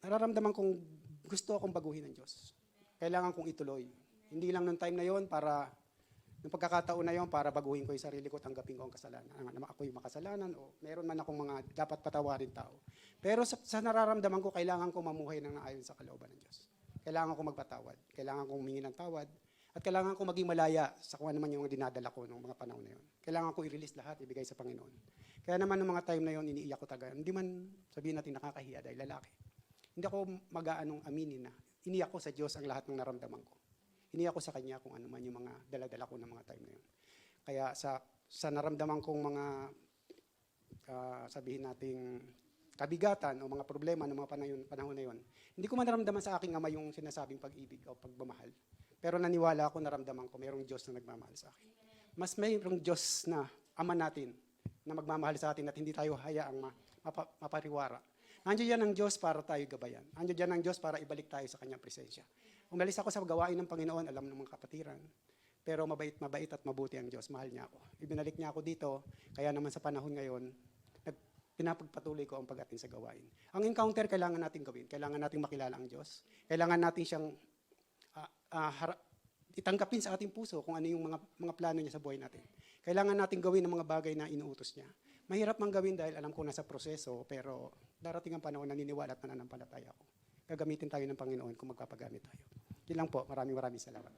nararamdaman kong gusto akong baguhin ng Diyos. Kailangan kong ituloy. Hindi lang nung time na yon para, nung pagkakataon na yon para baguhin ko yung sarili ko, tanggapin ko ang kasalanan. Ako yung makasalanan o meron man akong mga dapat patawarin tao. Pero sa nararamdaman ko, kailangan ko mamuhay ng naayon sa kalooban ng Diyos. Kailangan ko magpatawad. Kailangan kong humingi ng tawad. At kailangan ko maging malaya sa kung ano man yung dinadala ko noong mga panahon na yon. Kailangan ko i-release lahat, ibigay sa Panginoon. Kaya naman noong mga time na yon, iniiyak ko talaga. Hindi man sabihin natin nakakahiya dahil lalaki. Hindi ako mag-aanong aminin na iniyak ko sa Diyos ang lahat ng naramdaman ko. Iniyak ko sa Kanya kung ano man yung mga daladala ko ng mga time na yun. Kaya sa naramdaman kong mga, sabihin nating kabigatan o mga problema ng mga panahon na yun, hindi ko man naramdaman sa aking ama yung sinasabing pag-ibig o pagmamahal. Pero naniwala ako, naramdaman ko, mayroong Diyos na nagmamahal sa akin. Mas mayroong Diyos na ama natin na magmamahal sa atin at hindi tayo hayaang mapariwara. Nandiyan yan ang Diyos para tayo gabayan. Nandiyan yan ang Diyos para ibalik tayo sa Kanyang presensya. Umalis ako sa gawain ng Panginoon, alam ng mga kapatiran. Pero mabait at mabuti ang Diyos. Mahal niya ako. Ibinalik niya ako dito, kaya naman sa panahon ngayon, pinapagpatuloy ko ang pag-atin sa gawain. Ang encounter kailangan natin gawin. Kailangan natin makilala ang Diyos. Kailangan natin siyang itanggapin sa ating puso kung ano yung mga plano niya sa buhay natin. Kailangan natin gawin ang mga bagay na inuutos niya. Mahirap mang gawin dahil alam ko nasa proseso, pero darating ang panahon na naniniwala at mananampalataya ako. Gagamitin tayo ng Panginoon kung magpapagamit tayo. Yun lang po. Maraming salamat.